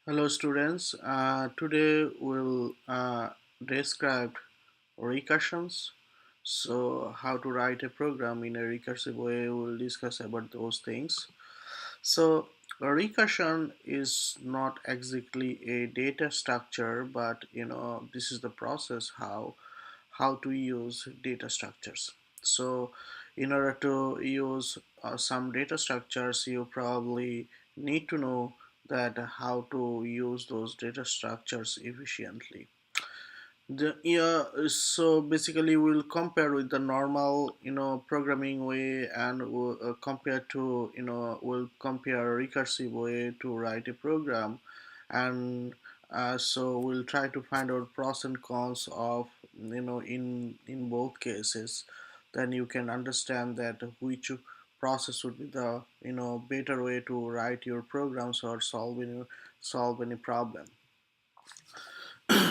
Hello students, today we'll describe recursions. So how to write a program in a recursive way, we'll discuss about those things. So a recursion is not exactly a data structure, but this is the process how to use data structures. So in order to use some data structures, you probably need to know that how to use those data structures efficiently. So basically we'll compare with the normal programming way, and we'll compare to we'll compare recursive way to write a program. And so we'll try to find out pros and cons of in both cases. Then you can understand that which process would be the better way to write your programs or solve any problem.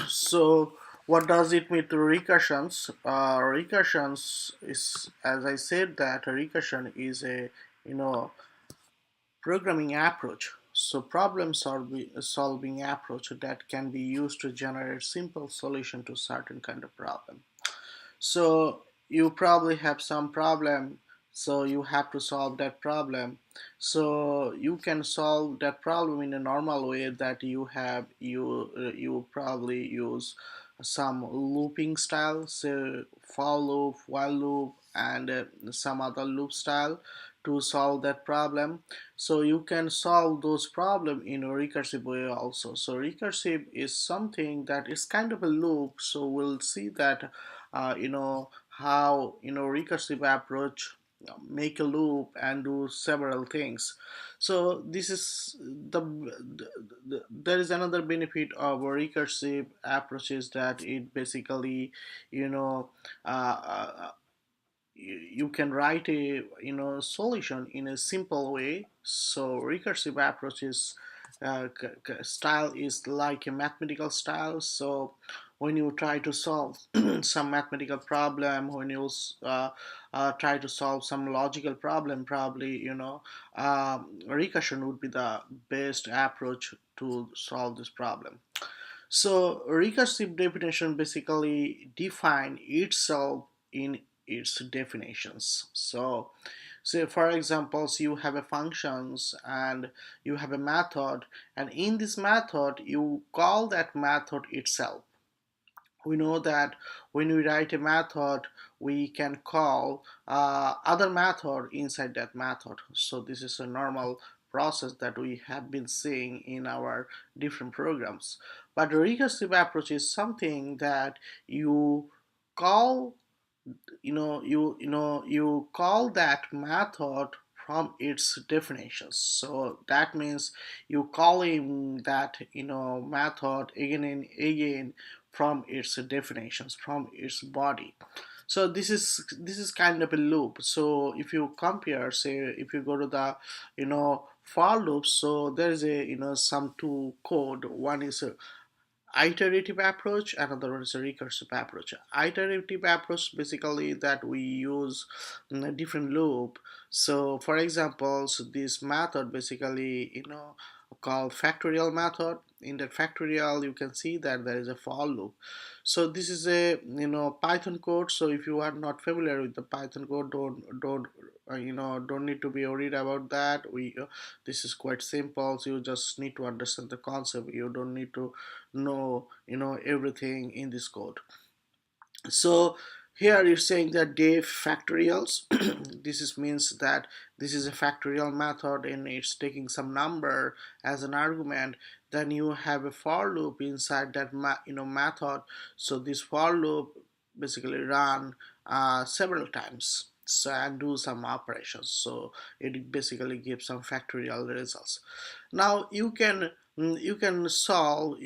So, what does it mean to recursions? Recursions is, as I said, that a recursion is a you know programming approach. So, problem solving approach that can be used to generate simple solution to certain kind of problem. So you probably have some problem, so you have to solve that problem. So you can solve that problem in a normal way that you probably use some looping style, so for loop, while loop, and some other loop style to solve that problem. So you can solve those problem in a recursive way also. So recursive is something that is kind of a loop. So we'll see that how recursive approach make a loop and do several things. So this is there is another benefit of a recursive approach, is that it basically you know uh, uh, you can write a solution in a simple way. So recursive approaches style is like a mathematical style. So when you try to solve some mathematical problem, when you try to solve some logical problem, probably recursion would be the best approach to solve this problem. So recursive definition basically define itself in its definitions. So say for examples, you have a functions and you have a method, and in this method you call that method itself. We know that when we write a method, we can call other method inside that method. So this is a normal process that we have been seeing in our different programs. But the recursive approach is something that you call you call that method from its definitions. So that means you calling that method again and again from its definitions, from its body. So this is kind of a loop. So if you compare, say if you go to the for loops, so there is a some two code. One is a iterative approach, another one is a recursive approach. Iterative approach basically that we use in a different loop. So for example, so this method basically called factorial method. In that factorial you can see that there is a for loop. So this is a Python code. So if you are not familiar with the Python code, don't need to be worried about that. We This is quite simple. So you just need to understand the concept. You don't need to know everything in this code. So here you're saying that def factorials. This is means that this is a factorial method and it's taking some number as an argument. Then you have a for loop inside that method. So this for loop basically run several times, so and do some operations. So it basically gives some factorial results. Now you can solve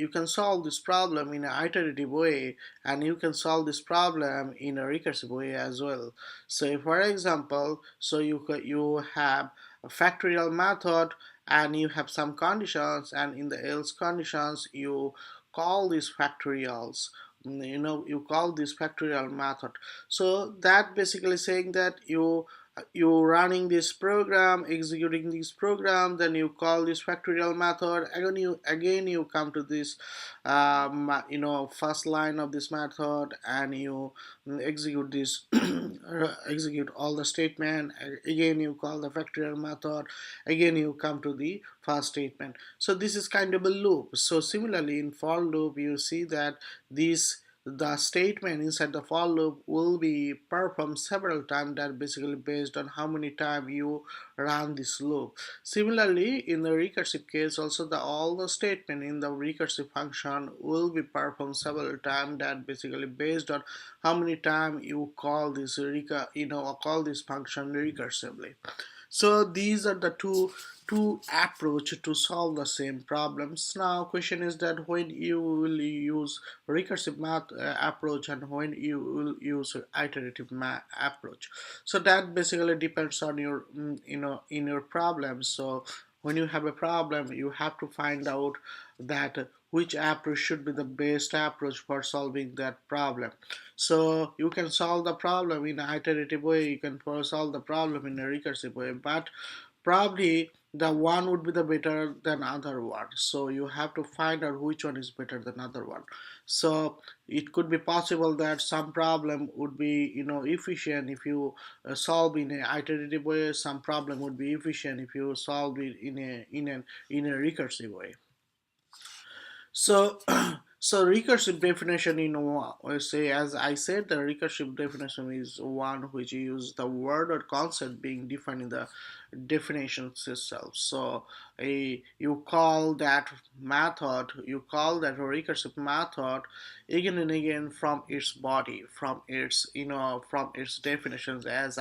this problem in an iterative way, and you can solve this problem in a recursive way as well. So for example, so you have a factorial method, and you have some conditions, and in the else conditions you call these factorials. You call this factorial method. So that basically saying that you running this program, executing this program, then you call this factorial method. Again you come to this first line of this method, and you execute this execute all the statement. Again you call the factorial method. Again you come to the first statement. So this is kind of a loop. So similarly in for loop, you see that this the statement inside the for loop will be performed several times, that basically based on how many times you run this loop. Similarly in the recursive case also, the all the statement in the recursive function will be performed several times, that basically based on how many times you call this call this function recursively. So these are the two approach to solve the same problems. Now question is that when you will use recursive math approach, and when you will use iterative math approach. So that basically depends on your in your problem. So when you have a problem, you have to find out that which approach should be the best approach for solving that problem. So you can solve the problem in an iterative way, you can solve the problem in a recursive way, but probably the one would be the better than other one. So you have to find out which one is better than other one. So it could be possible that some problem would be efficient if you solve in a iterative way. Some problem would be efficient if you solve it in a recursive way. So, so recursive definition, say as I said, the recursive definition is one which use the word or concept being defined in the definitions itself. So, you call that method, you call that recursive method again and again from its body, from its from its definitions, as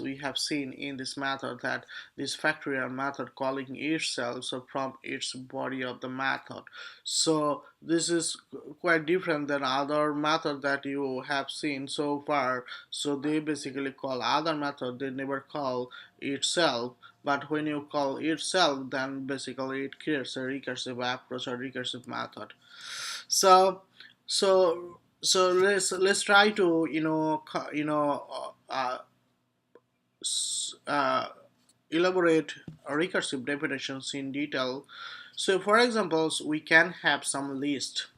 we have seen in this method, that this factorial method calling itself, so from its body of the method. So this is quite different than other method that you have seen so far. So they basically call other method, they never call itself. But when you call itself, then basically it creates a recursive approach or recursive method. So let's try to uh, elaborate recursive definitions in detail. So for examples, we can have some list.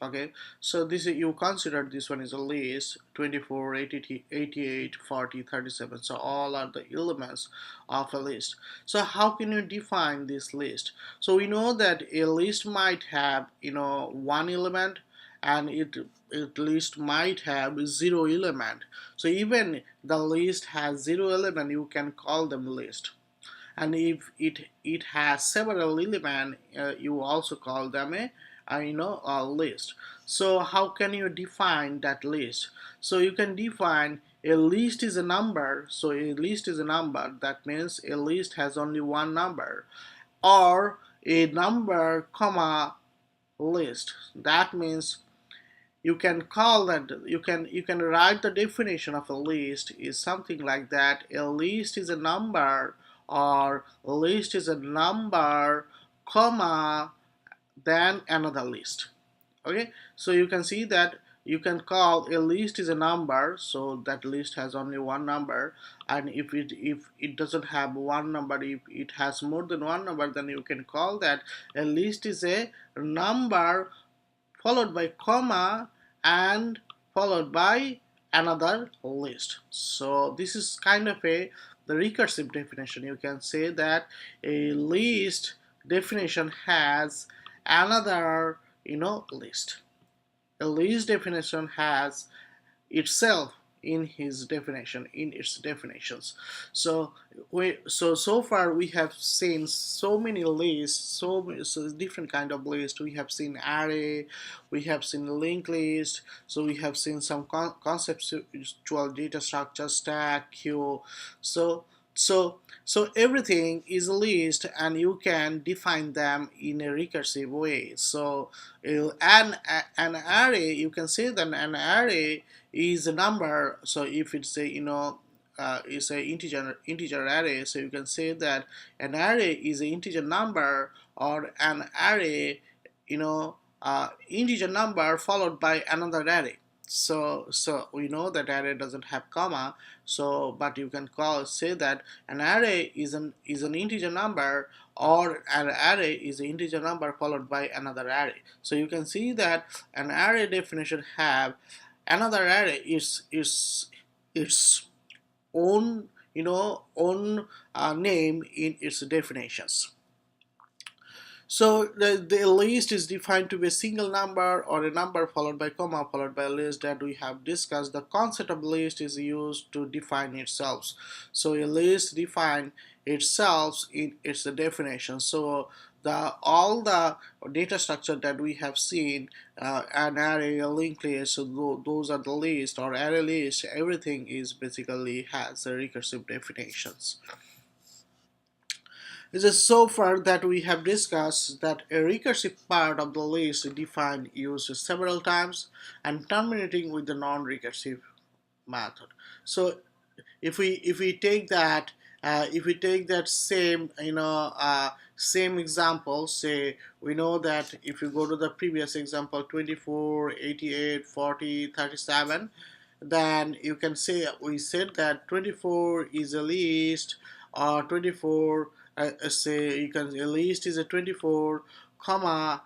Okay, so this is, you consider this one is a list 24, 88, 40, 37. So all are the elements of a list. So how can you define this list? So we know that a list might have one element, and it list might have zero element. So even the list has zero element, you can call them list. And if it has several elements, you also call them a list. So how can you define that list? So you can define a list is a number. So a list is a number, that means a list has only one number, or a number comma list, that means you can call that, you can write the definition of a list is something like that: a list is a number, or a list is a number comma then another list. Okay, so you can see that you can call a list is a number, so that list has only one number. And if it doesn't have one number, if it has more than one number, then you can call that a list is a number followed by comma and followed by another list. So this is kind of the recursive definition. You can say that a list definition has another list. A list definition has itself in its definitions. So so far we have seen so many lists, so different kind of lists. We have seen array, we have seen linked list, so we have seen some conceptual data structure, stack, queue. So everything is a list, and you can define them in a recursive way. So an array, you can say that an array is a number. So if it's a is a integer array, so you can say that an array is an integer number, or an array integer number followed by another array. So we know that array doesn't have comma, so but you can say that an array is an integer number, or an array is an integer number followed by another array. So you can see that an array definition have another array is its own name in its definitions. So the list is defined to be a single number or a number followed by comma followed by a list that we have discussed. The concept of list is used to define itself. So a list define itself in its definition. So the all the data structure that we have seen, an array, a linked list, so those are the list or array list. Everything is basically has a recursive definitions. It is so far that we have discussed that a recursive part of the list is defined used several times and terminating with the non-recursive method. So if we take that same same example, say we know that if you go to the previous example 24, 88, 40, 37, then you can say we said that 24 is a list, or 24 say you can a list is a 24 comma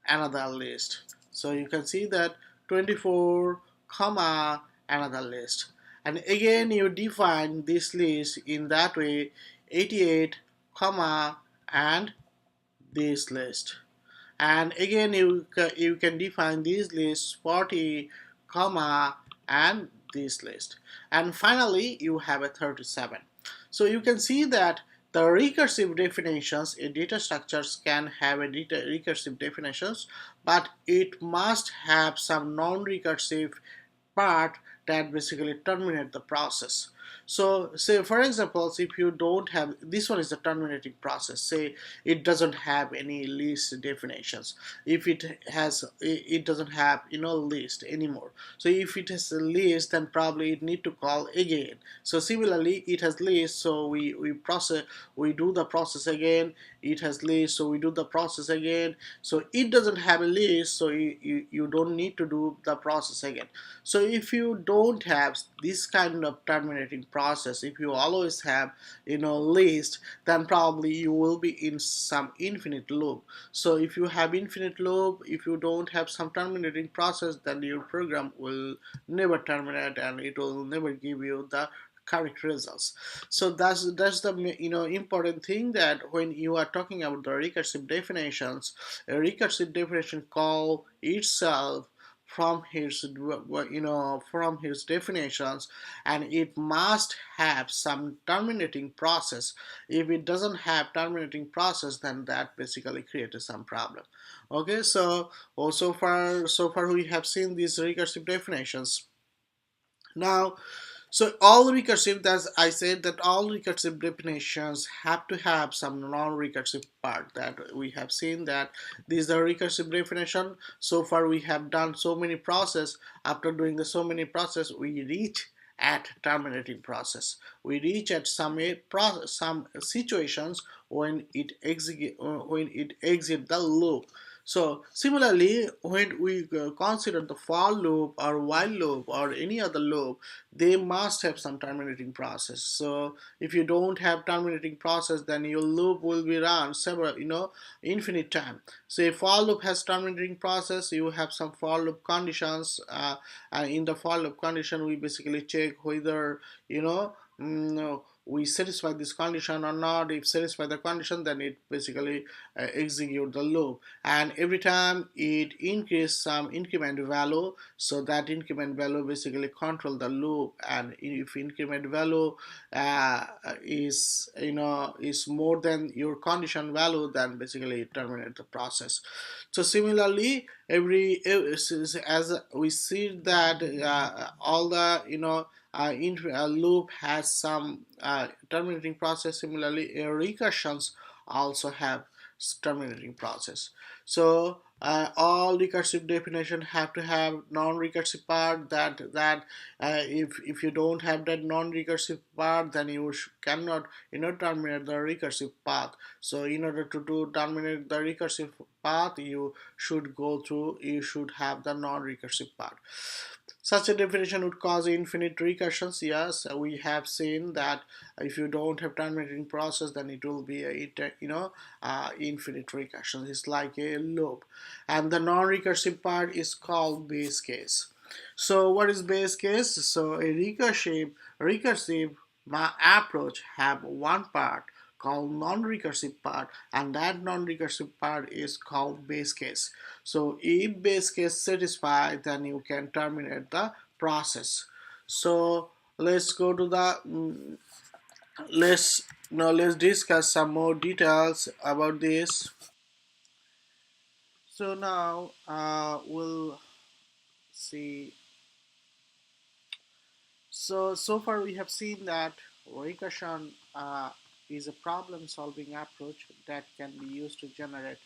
another list. So you can see that 24 comma another list, and again you define this list in that way, 88 comma and this list, and again you can define these lists 40 comma and this list, and finally you have a 37. So you can see that the recursive definitions in data structures can have a recursive definitions, but it must have some non-recursive part that basically terminate the process. So say for example, if you don't have this one is the terminating process, say it doesn't have any list definitions. If it doesn't have list anymore. So if it has a list, then probably it need to call again. So similarly it has list, so we do the process again. It has list, so we do the process again. So it doesn't have a list, so you don't need to do the process again. So if you don't have this kind of terminating process, if you always have list, then probably you will be in some infinite loop. So if you have infinite loop, if you don't have some terminating process, then your program will never terminate and it will never give you the correct results. So that's the important thing, that when you are talking about the recursive definitions, a recursive definition call itself from his from his definitions, and it must have some terminating process. If it doesn't have terminating process, then that basically creates some problem. Okay, so so far we have seen these recursive definitions. Now, so all recursive, as I said, that all recursive definitions have to have some non-recursive part, that we have seen that these are recursive definition. So far we have done so many process. After doing the so many process, we reach at terminating process. We reach at some situations when it exit the loop. So similarly, when we consider the for loop or while loop or any other loop, they must have some terminating process. So if you don't have terminating process, then your loop will be run several infinite time. So if for loop has terminating process, you have some for loop conditions, and in the for loop condition we basically check whether we satisfy this condition or not. If satisfy the condition, then it basically execute the loop, and every time it increase some increment value, so that increment value basically control the loop, and if increment value is more than your condition value, then basically it terminate the process. So similarly, as we see that all the loop has some terminating process. Similarly, recursions also have terminating process. So all recursive definition have to have non-recursive part, that if you don't have that non-recursive part, then you cannot terminate the recursive path. So in order to terminate the recursive path, you should have the non-recursive part. Such a definition would cause infinite recursions. Yes, we have seen that if you don't have terminating process, then it will be infinite recursions. It's like a loop, and the non-recursive part is called base case. So what is base case? So a recursive approach have one part called non-recursive part, and that non-recursive part is called base case. So if base case satisfied, then you can terminate the process. So let's go to the let's discuss some more details about this. So now we'll see. So far we have seen that recursion is a problem-solving approach that can be used to generate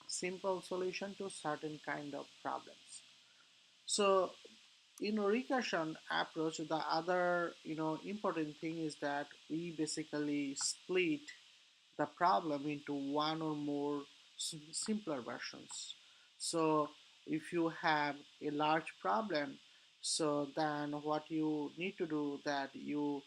simple solution to certain kind of problems. So in recursion approach, the other important thing is that we basically split the problem into one or more simpler versions. So if you have a large problem, so then what you need to do that you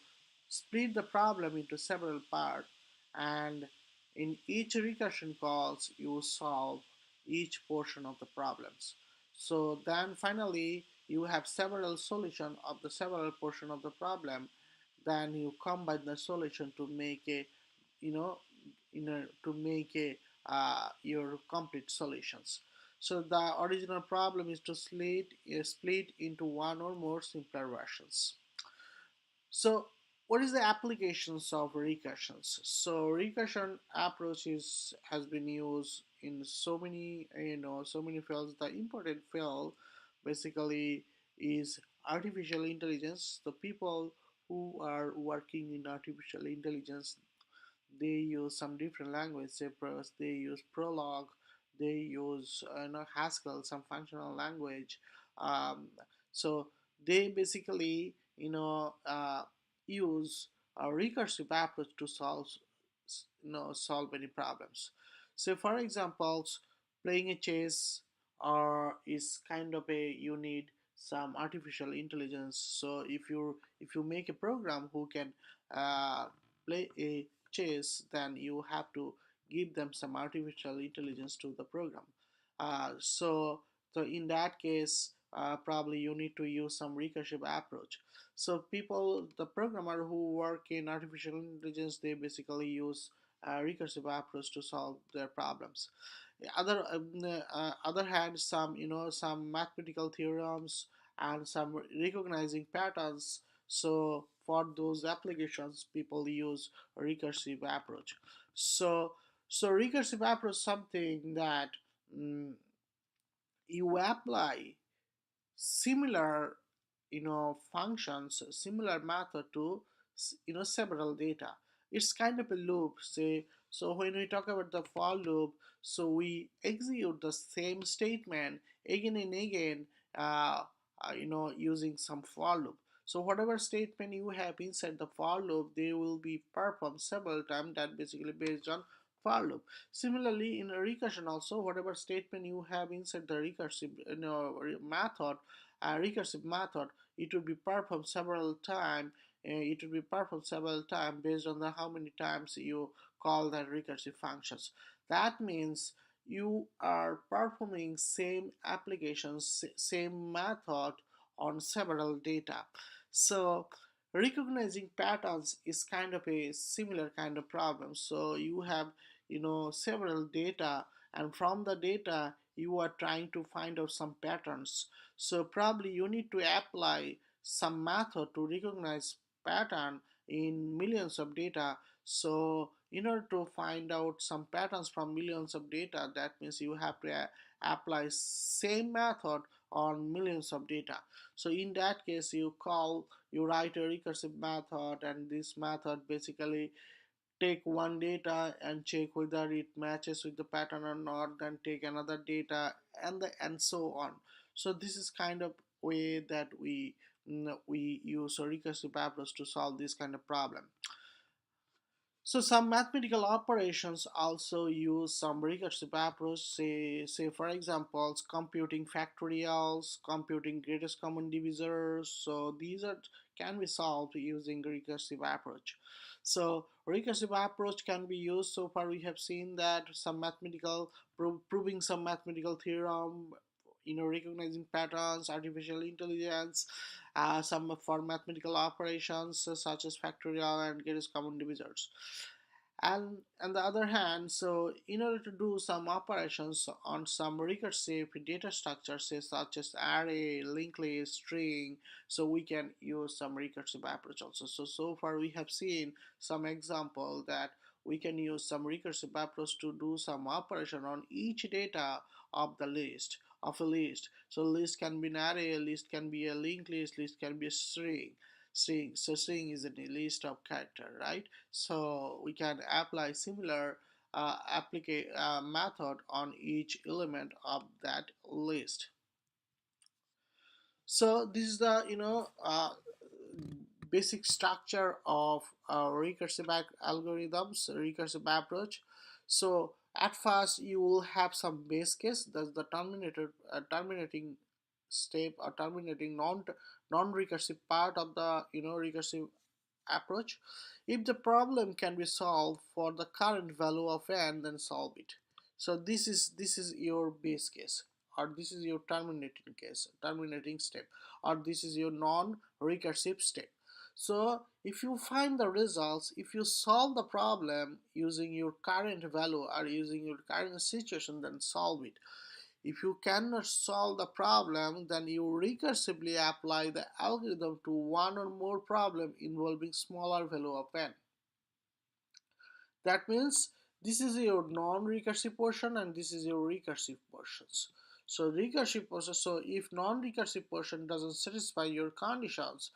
split the problem into several parts, and in each recursion calls you solve each portion of the problems. So then finally you have several solution of the several portion of the problem, then you combine the solution to make a you know to make a your complete solutions. So the original problem is to split into one or more simpler versions. So what is the applications of recursions? So recursion approaches has been used in so many so many fields. The important field basically is artificial intelligence. The people who are working in artificial intelligence, they use some different language. Say they use Prolog, they use Haskell, some functional language. Um, so they basically use a recursive approach to solve any problems. So for examples, playing a chess or is kind of a you need some artificial intelligence. So if you make a program who can uh, play a chess, then you have to give them some artificial intelligence to the program. So in that case, probably you need to use some recursive approach. So the programmer who work in artificial intelligence, they basically use a recursive approach to solve their problems. Other hand, some mathematical theorems and some recognizing patterns. So for those applications, people use a recursive approach. So recursive approach something that mm, you apply similar functions, similar method to several data. It's kind of a loop, say. So when we talk about the for loop, so we execute the same statement again and again, uh, using some for loop. So whatever statement you have inside the for loop, they will be performed several times, that basically based on for loop. Similarly, in a recursion also, whatever statement you have inside the recursive method, recursive method, it will be performed several times. It will be performed several times based on the how many times you call the recursive functions. That means you are performing same applications, same method on several data. So recognizing patterns is kind of a similar kind of problem. So you have several data, and from the data you are trying to find out some patterns. So probably you need to apply some method to recognize pattern in millions of data. So in order to find out some patterns from millions of data, that means you have to apply same method on millions of data. So in that case, you write a recursive method, and this method basically take one data and check whether it matches with the pattern or not, then take another data, and so on. So this is kind of way that we use a recursive approach to solve this kind of problem. So some mathematical operations also use some recursive approach. Say for example, computing factorials, computing greatest common divisors. So these are can be solved using recursive approach. So recursive approach can be used. So far we have seen that some mathematical proving some mathematical theorem, recognizing patterns, artificial intelligence, some for mathematical operations such as factorial and greatest common divisors. And on the other hand, so in order to do some operations on some recursive data structures, say such as array, linked list, string, so we can use some recursive approach also. So far we have seen some example that we can use some recursive approach to do some operation on each data of the list of a list. So list can be an array, list can be a linked list can be a string. So string is a list of character, right? So we can apply similar method on each element of that list. So this is the basic structure of recursive algorithms, recursive approach. So at first you will have some base case, that's the terminating step or terminating non-recursive part of the recursive approach. If the problem can be solved for the current value of n, then solve it. So this is your base case, or this is your terminating case, terminating step, or this is your non-recursive step. So if you find the results, if you solve the problem using your current value or using your current situation, then solve it. If you cannot solve the problem, then you recursively apply the algorithm to one or more problem involving smaller value of n. That means this is your non-recursive portion and this is your recursive portions. So recursive portion, so if non-recursive portion doesn't satisfy your conditions,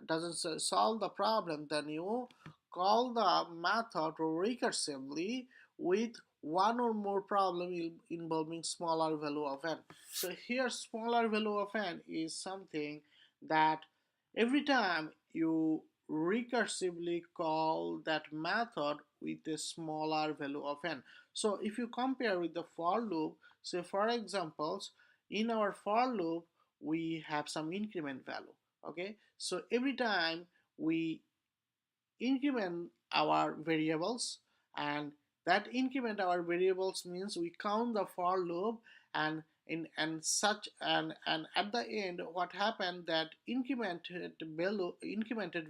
doesn't solve the problem, then you call the method recursively with one or more problem involving smaller value of n. So here smaller value of n is something that every time you recursively call that method with a smaller value of n. So if you compare with the for loop, say for examples, in our for loop we have some increment value. Okay, so every time we increment our variables, and that increment our variables means we count the for loop, and in and such and at the end what happened, that incremented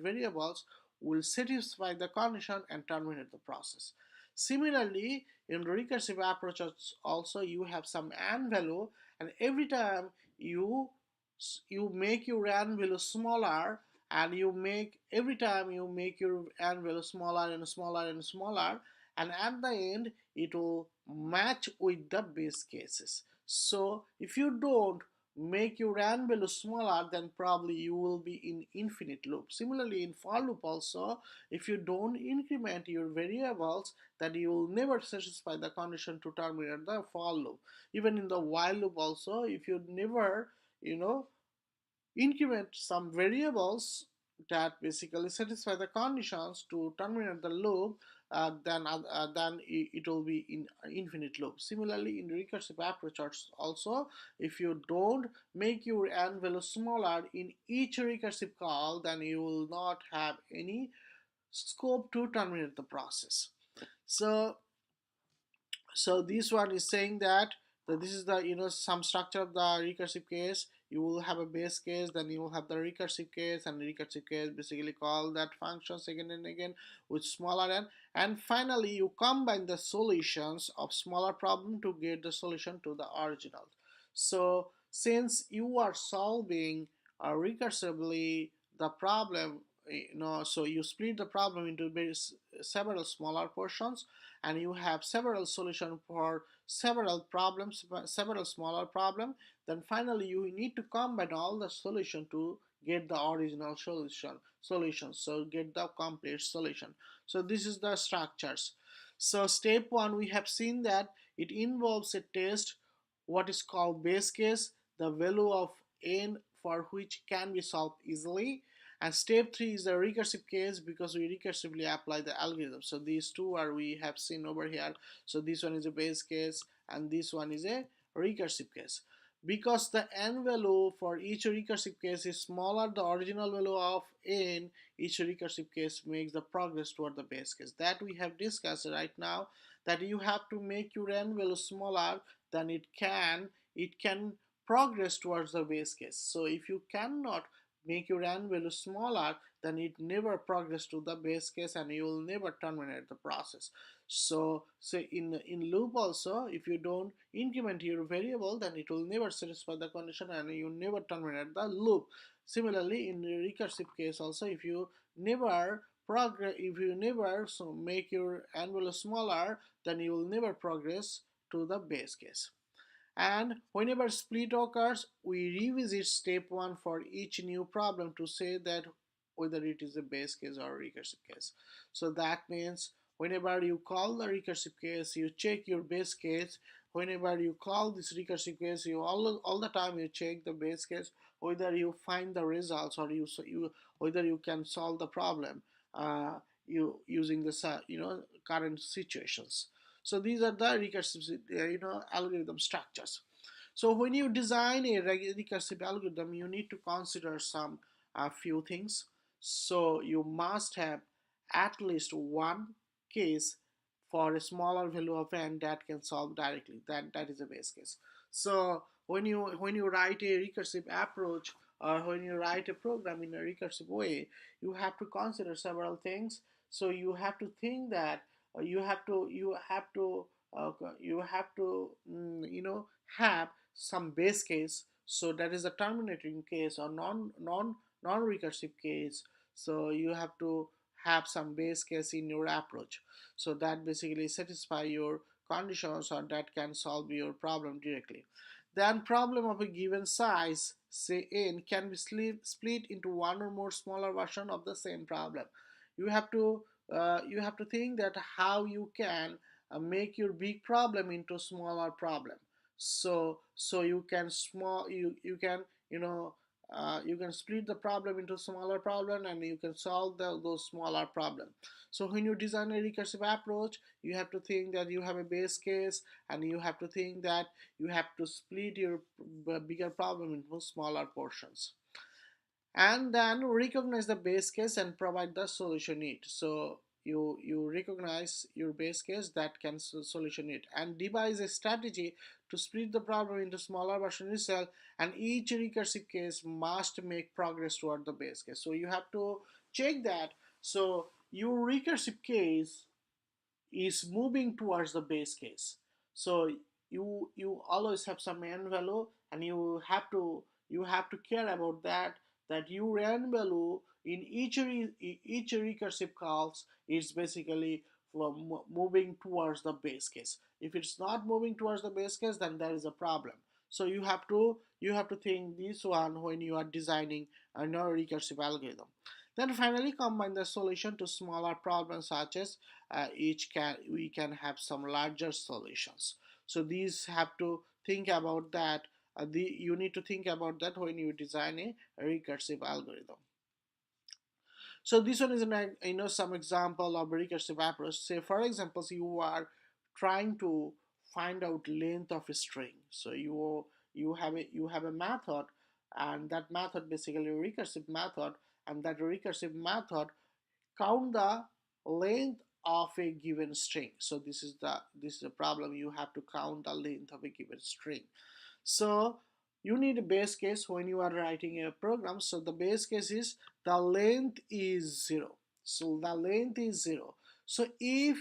variables will satisfy the condition and terminate the process. Similarly, in recursive approaches also you have some n value, and every time you you make your n value smaller, and you make every time you make your n value smaller and smaller and smaller, and at the end it will match with the base cases. So if you don't make your n value smaller, then probably you will be in infinite loop. Similarly in for loop also, if you don't increment your variables, then you will never satisfy the condition to terminate the for loop. Even in the while loop also, if you never increment some variables that basically satisfy the conditions to terminate the loop, then it will be in infinite loop. Similarly, in recursive approaches also, if you don't make your n value smaller in each recursive call, then you will not have any scope to terminate the process. So this one is saying that this is the some structure of the recursive case. You will have a base case, then you will have the recursive case, and the recursive case basically call that functions again and again with smaller n, and finally you combine the solutions of smaller problem to get the solution to the original. So since you are solving recursively the problem, so you split the problem into several smaller portions, and you have several solutions for several problems, several smaller problems. Then finally you need to combine all the solution to get the original solution, so get the complete solution. So this is the structures. So step one, we have seen that it involves a test what is called base case, the value of n for which can be solved easily, And step 3 is the recursive case because we recursively apply the algorithm. So these two are we have seen over here. So this one is a base case and this one is a recursive case. Because the n value for each recursive case is smaller the original value of n, each recursive case makes the progress toward the base case. That we have discussed right now, that you have to make your n value smaller than it can progress towards the base case. So if you cannot make your n value smaller, then it never progress to the base case and you will never terminate the process. So say in loop also, if you don't increment your variable, then it will never satisfy the condition and you never terminate the loop. Similarly, in the recursive case also, if you never so make your n value smaller, then you will never progress to the base case. And whenever split occurs, we revisit step 1 for each new problem to say that whether it is a base case or a recursive case. So that means whenever you call the recursive case, you check your base case. Whenever you call this recursive case, you all the time you check the base case, whether you find the results or whether you can solve the problem you using the current situations. So these are the recursive algorithm structures. So when you design a recursive algorithm, you need to consider some few things. So you must have at least one case for a smaller value of n that can solve directly. That is a base case. So when you write a recursive approach or when you write a program in a recursive way, you have to consider several things. So you have to think that you have to have some base case. So that is a terminating case or non recursive case. So you have to have some base case in your approach, so that basically satisfy your conditions or that can solve your problem directly. Then problem of a given size, say n, can be split into one or more smaller version of the same problem. You have to think that how you can make your big problem into smaller problem. So you can small you can you can split the problem into smaller problem and you can solve those smaller problem. So when you design a recursive approach, you have to think that you have a base case and you have to think that you have to split your bigger problem into smaller portions, and then recognize the base case and provide the solution it. So you recognize your base case that can solution it and devise a strategy to split the problem into smaller version itself, and each recursive case must make progress toward the base case. So you have to check that. So your recursive case is moving towards the base case. So you always have some n value and you have to care about that your n value in each recursive calls is basically moving towards the base case. If it's not moving towards the base case, then there is a problem. So you have to think this one when you are designing a non-recursive algorithm. Then finally combine the solution to smaller problems, such as we can have some larger solutions. So these have to think about that. You need to think about that when you design a recursive algorithm. So this one is some example of recursive approach. Say for example, you are trying to find out length of a string. So you have a method, and that method basically a recursive method, and that recursive method count the length of a given string. So this is a problem. You have to count the length of a given string. So you need a base case when you are writing a program. So the base case is the length is 0. So the length is 0. So if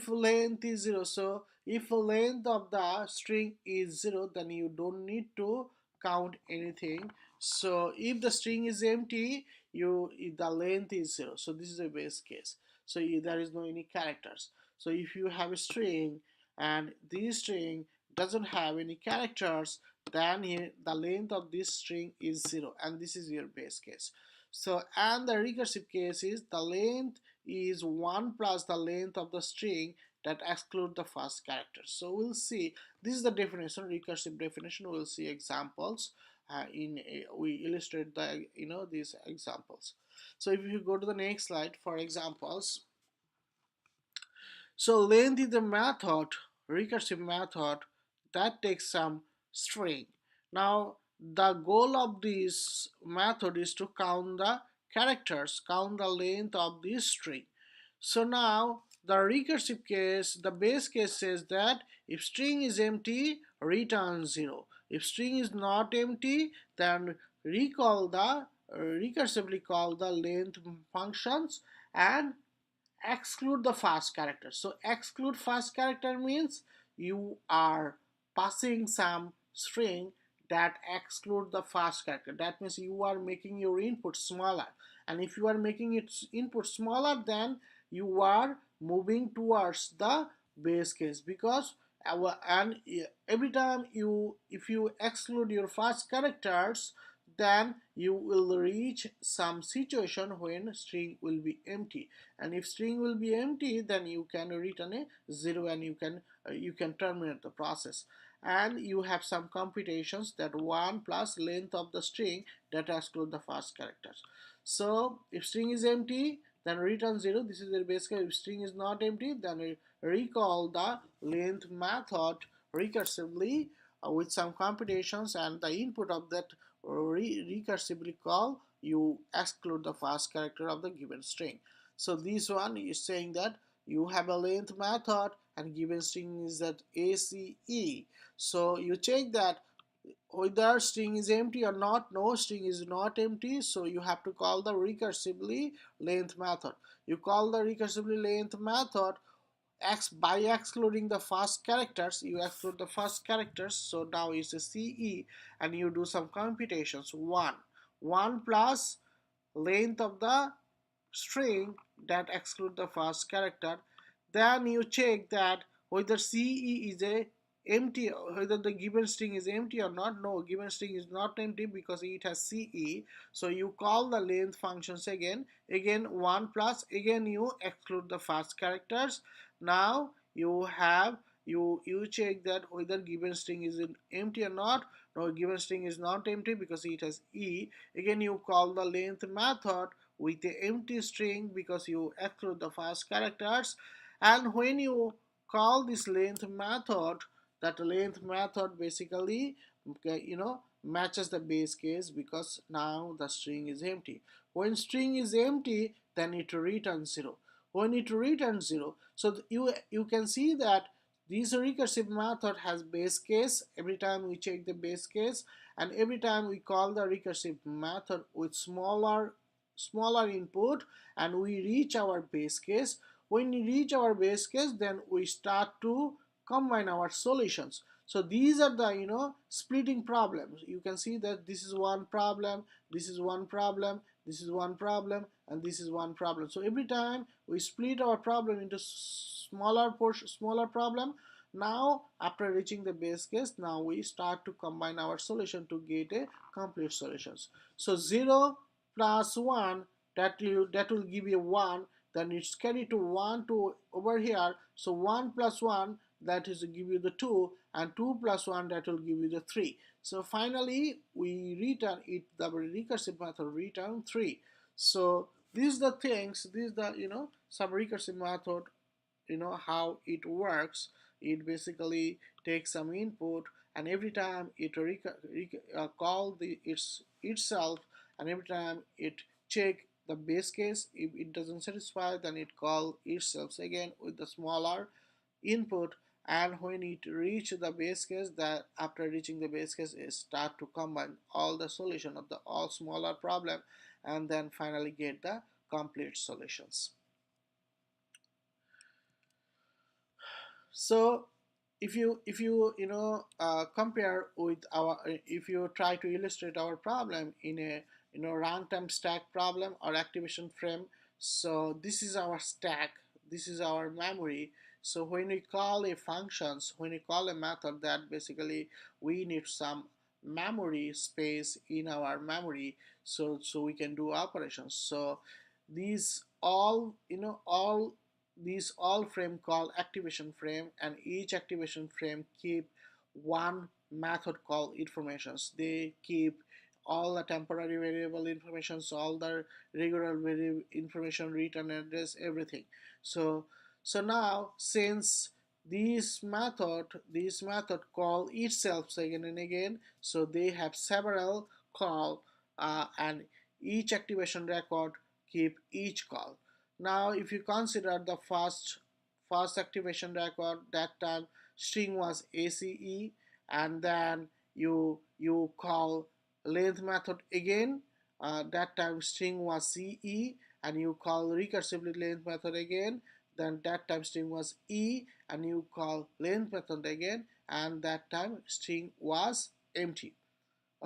length is 0, so if length of the string is 0, then you don't need to count anything. So if the string is empty, the length is 0. So this is a base case. So there is no any characters. So if you have a string and this string doesn't have any characters, then here the length of this string is 0, and this is your base case. So and the recursive case is the length is 1 plus the length of the string that exclude the first character. So we'll see, this is the definition, recursive definition. We'll see examples we illustrate the these examples. So if you go to the next slide for examples, so length is the method, recursive method that takes some string. Now the goal of this method is to count the characters, count the length of this string. So now the recursive case, the base case says that if string is empty, return 0. If string is not empty, then recursively call the length functions and exclude the first character. So exclude first character means you are passing some string that exclude the first character. That means you are making your input smaller, and if you are making its input smaller, then you are moving towards the base case, because and every time you, if you exclude your first characters, then you will reach some situation when string will be empty, and if string will be empty, then you can return a 0, and you can terminate the process. And you have some computations that 1 plus length of the string that exclude the first characters. So if string is empty, then return 0. This is the base case. If string is not empty, then recall the length method recursively with some computations, and the input of that recursively call, you exclude the first character of the given string. So this one is saying that you have a length method and given string is that ACE. So you check that whether string is empty or not. No, string is not empty, so you have to call the recursively length method. You call the recursively length method by excluding the first characters. You exclude the first characters, so now it's a CE, and you do some computations. 1 plus length of the string that exclude the first character. Then you check that whether CE is a empty, whether the given string is empty or not. No, given string is not empty because it has CE. So you call the length functions again 1 plus, again you exclude the first characters. Now you have, you check that whether given string is empty or not. No, given string is not empty because it has E. Again you call the length method with the empty string because you exclude the first characters. And when you call this length method, that length method basically matches the base case, because now the string is empty. When string is empty, then it returns 0. When it returns 0, so you can see that this recursive method has base case. Every time we check the base case, and every time we call the recursive method with smaller input, and we reach our base case. When we reach our base case, then we start to combine our solutions. So these are the splitting problems. You can see that this is one problem, this is one problem, this is one problem, and this is one problem. So every time we split our problem into smaller problem. Now after reaching the base case, now we start to combine our solution to get a complete solutions. So 0 plus 1, that will give you 1. Then it's carried to 1 to over here. So 1 plus 1, that is to give you the 2, and 2 plus 1, that will give you the 3. So finally we return it, the recursive method return 3. So these are the things, these are the some recursive method, how it works. It basically takes some input, and every time it call itself, and every time it check the base case. If it doesn't satisfy, then it call itself again with the smaller input. And when it reach the base case, that after reaching the base case, it start to combine all the solution of the all smaller problem, and then finally get the complete solutions. So if you compare with our, if you try to illustrate our problem in a runtime stack problem or activation frame. So this is our stack, this is our memory. So when we call a functions, when we call a method, that basically we need some memory space in our memory, so we can do operations. So these all these all frame called activation frame, and each activation frame keep one method called informations. They keep all the temporary variable informations, all the regular variable information, return address, everything. So now, since this method call itself again and again, so they have several call, and each activation record keep each call. Now if you consider the first activation record, that time string was ACE, and then you call length method again, that time string was CE, and you call recursively length method again, then that time string was E, and you call length method again, and that time string was empty.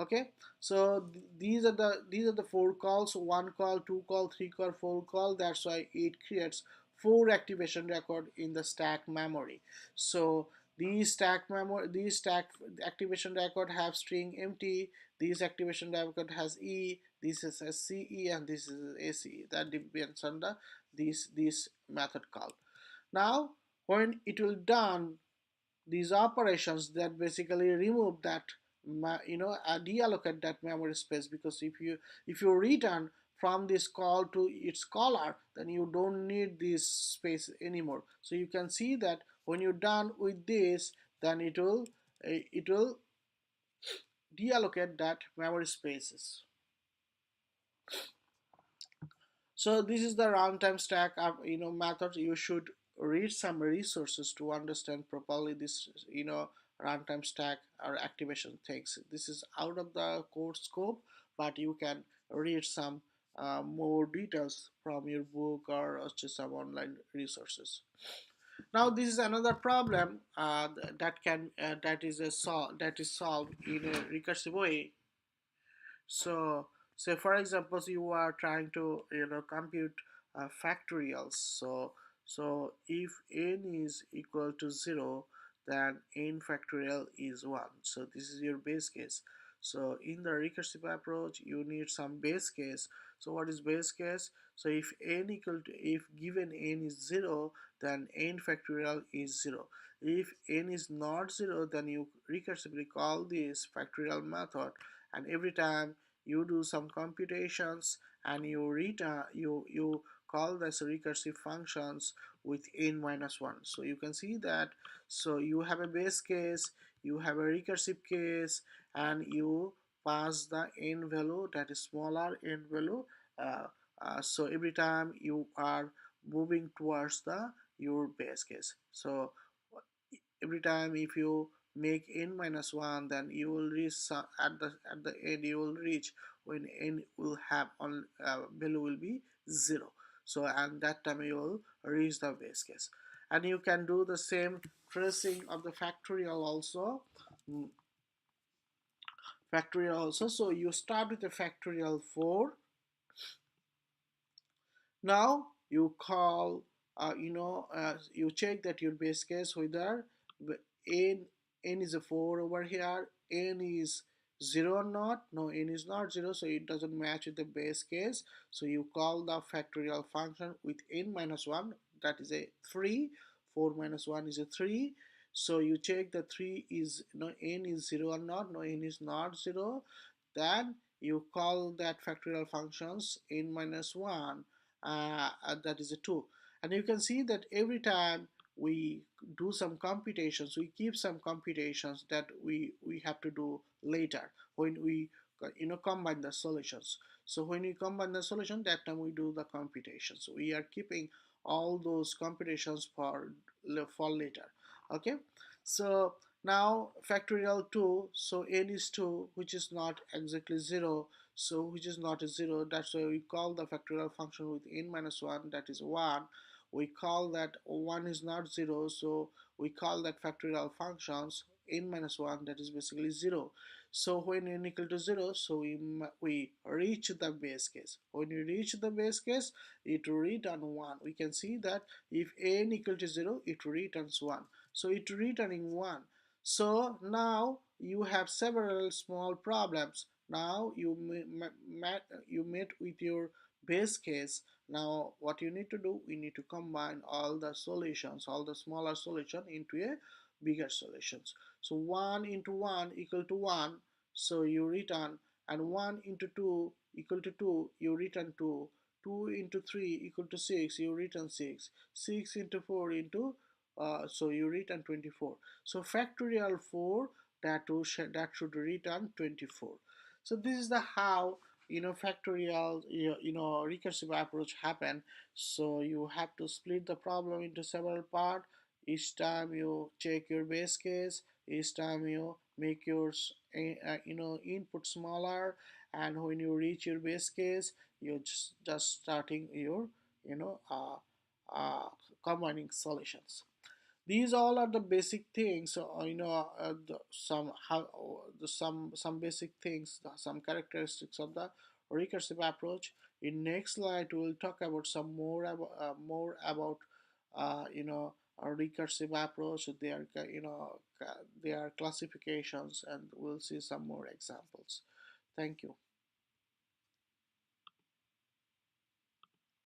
Okay, so these are the four calls: one call, two call, three call, four call. That's why it creates four activation record in the stack memory. So these stack activation record have string empty, these activation record has E, this is a CE, and this is ACE. That depends on the this method call. Now when it will done these operations, that basically remove that, deallocate that memory space, because if you return from this call to its caller, then you don't need this space anymore. So you can see that when you're done with this, then it will deallocate that memory spaces. So this is the runtime stack method. You should read some resources to understand properly this runtime stack or activation things. This is out of the course scope, but you can read some more details from your book or just some online resources. Now this is another problem that is solved in a recursive way. So, say for example, you are trying to compute factorials. So if n is equal to 0, then n factorial is 1. So this is your base case. So in the recursive approach, you need some base case. So what is base case? So if given n is 0, then n factorial is 0. If n is not 0, then you recursively call this factorial method, and every time you do some computations and you return you call this recursive functions with n minus 1. So you can see that, so you have a base case, you have a recursive case, and you pass the n value, that is smaller n value. So every time you are moving towards the your base case. So every time if you make n minus 1, then you will reach at the end, you will reach when n will have on value will be 0. So and that time you will reach the base case, and you can do the same tracing of the factorial also. Mm, Factorial also. So you start with the factorial 4. Now you call, you check that your base case whether n n is a 4 over here, n is 0 or not. No, n is not 0, so it doesn't match with the base case. So you call the factorial function with n minus 1, that is a 3. 4 minus 1 is a 3. So you check the 3 is, no, n is 0 or not. No, n is not 0. Then you call that factorial functions n minus 1, that is a 2. And you can see that every time we do some computations, we keep some computations that we have to do later when we combine the solutions. So when we combine the solution, that time we do the computations. We are keeping all those computations for later. Okay, so now factorial 2, so n is 2, which is not exactly 0, so which is not a 0. That's why we call the factorial function with n minus 1, that is 1. We call that 1 is not 0, so we call that factorial functions n minus 1, that is basically 0. So when n equal to 0, so we reach the base case. When we reach the base case, it return 1. We can see that if n equal to 0, it returns 1. So it returning 1. So now you have several small problems. Now you met with your base case. Now what you need to do, we need to combine all the solutions, all the smaller solution into a bigger solutions. So 1 into 1 equal to 1, so you return, and 1 into 2 equal to 2, you return 2. 2 into 3 equal to 6, you return 6. 6 into 4 into so you return 24. So factorial 4, that should return 24. So this is the how factorial recursive approach happen. So you have to split the problem into several part. Each time you check your base case, each time you make your input smaller, and when you reach your base case, you're just starting your you know uh, uh, combining solutions. These all are the basic things, some basic things, some characteristics of the recursive approach. In next slide we will talk about some more about a recursive approach, their classifications, and we'll see some more examples. Thank you.